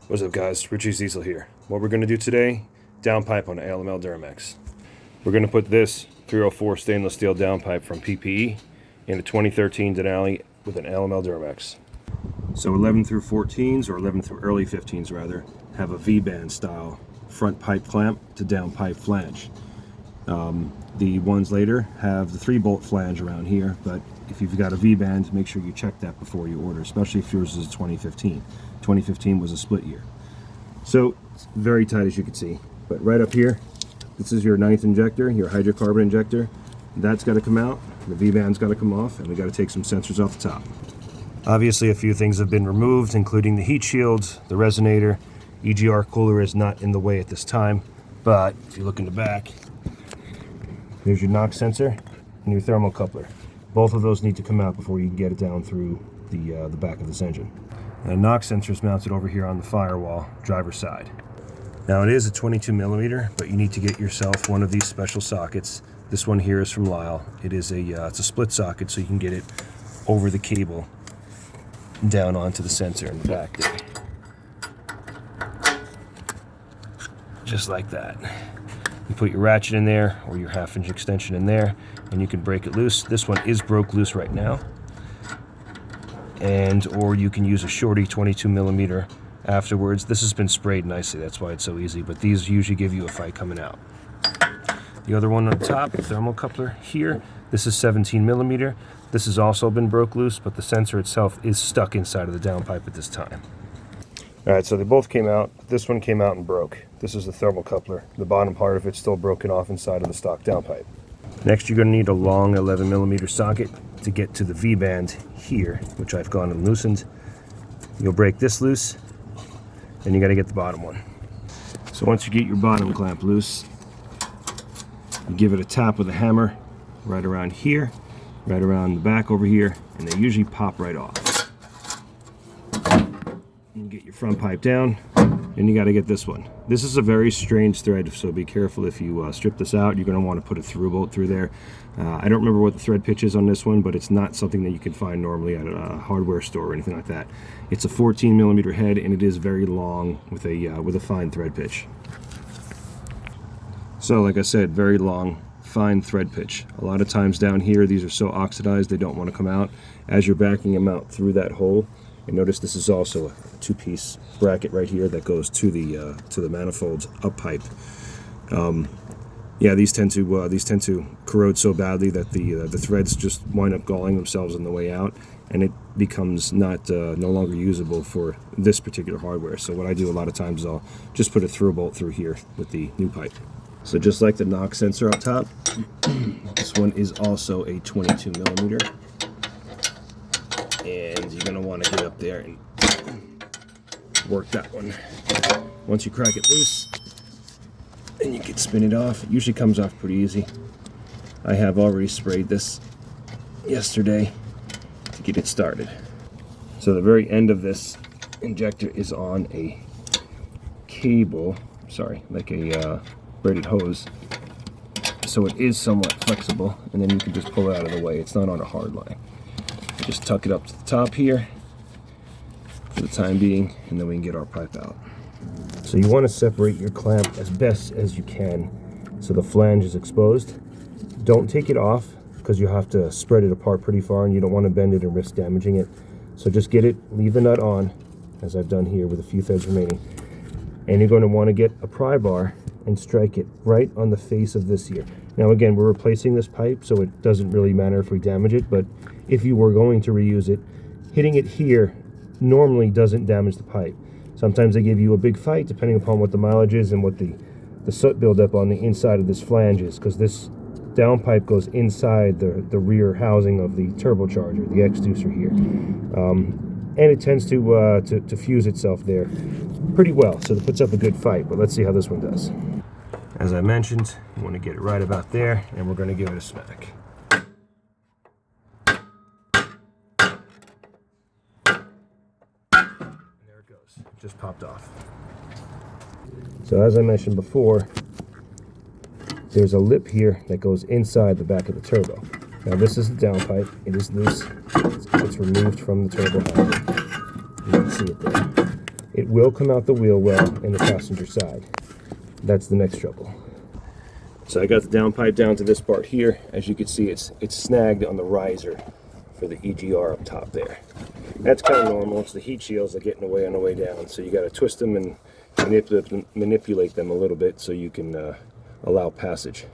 What's up guys, Richie's Diesel here. What we're going to do today, downpipe on an LML Duramax. We're going to put this 304 stainless steel downpipe from PPE in a 2013 Denali with an LML Duramax. So 11 through 14s, or 11 through early 15s rather, have a V-band style front pipe clamp to downpipe flange. The ones later have the 3-bolt flange around here, but if you've got a V-band, make sure you check that before you order, especially if yours is a 2015. 2015 was a split year. So it's very tight as you can see. But right up here, this is your 9th injector, your hydrocarbon injector. That's got to come out, the V-band's got to come off, and we got to take some sensors off the top. Obviously a few things have been removed, including the heat shields, the resonator. EGR cooler is not in the way at this time, but if you look in the back, there's your knock sensor and your thermocoupler. Both of those need to come out before you can get it down through the back of this engine. And a knock sensor is mounted over here on the firewall, driver's side. Now it is a 22 millimeter, but you need to get yourself one of these special sockets. This one here is from Lyle. It is it's a split socket, so you can get it over the cable down onto the sensor in the back there. Just like that. You put your ratchet in there, or your 1/2-inch extension in there, and you can break it loose. This one is broke loose right now. Or you can use a shorty 22 millimeter afterwards. This has been sprayed nicely, that's why it's so easy, but these usually give you a fight coming out. The other one on the top, the thermocoupler here, this is 17 millimeter. This has also been broke loose, but the sensor itself is stuck inside of the downpipe at this time. Alright, so they both came out. This one came out and broke. This is the thermocoupler. The bottom part of it's still broken off inside of the stock downpipe. Next, you're going to need a long 11 millimeter socket to get to the V-band here, which I've gone and loosened. You'll break this loose, and you got to get the bottom one. So once you get your bottom clamp loose, you give it a tap with a hammer right around here, right around the back over here, and they usually pop right off. You get your front pipe down, and you got to get this one. This is a very strange thread, so be careful if you strip this out. You're going to want to put a through bolt through there. I don't remember what the thread pitch is on this one, but it's not something that you can find normally at a hardware store or anything like that. It's a 14 millimeter head, and it is very long with a fine thread pitch. So like I said, very long, fine thread pitch. A lot of times down here, these are so oxidized they don't want to come out. As you're backing them out through that hole, and notice this is also a 2-piece bracket right here that goes to the manifold's up pipe. Yeah, these tend to corrode so badly that the threads just wind up galling themselves on the way out, and it becomes no longer usable for this particular hardware. So what I do a lot of times is I'll just put a through bolt through here with the new pipe. So just like the knock sensor up top, this one is also a 22 millimeter. And you're going to want to get up there and work that one. Once you crack it loose, then you can spin it off. It usually comes off pretty easy. I have already sprayed this yesterday to get it started. So the very end of this injector is on a cable, like a braided hose. So it is somewhat flexible, and then you can just pull it out of the way. It's not on a hard line. Just tuck it up to the top here for the time being, and then we can get our pipe out. So you want to separate your clamp as best as you can so the flange is exposed. Don't take it off because you have to spread it apart pretty far, and you don't want to bend it and risk damaging it. So just get it, leave the nut on, as I've done here with a few threads remaining. And you're going to want to get a pry bar and strike it right on the face of this here. Now again, we're replacing this pipe, so it doesn't really matter if we damage it, but if you were going to reuse it, hitting it here normally doesn't damage the pipe. Sometimes they give you a big fight depending upon what the mileage is and what the soot buildup on the inside of this flange is, because this downpipe goes inside the rear housing of the turbocharger, the exducer here. And it tends to fuse itself there pretty well, so it puts up a good fight, but let's see how this one does. As I mentioned, you want to get it right about there, and we're going to give it a smack. There it goes. It just popped off. So as I mentioned before, there's a lip here that goes inside the back of the turbo. Now this is the downpipe. It is loose. It's removed from the turbo housing. You can see it there. It will come out the wheel well in the passenger side. That's the next trouble. So I got the downpipe down to this part here. As you can see, it's snagged on the riser for the EGR up top there. That's kind of normal. It's the heat shields that get in the way on the way down. So you got to twist them and manipulate them a little bit so you can allow passage.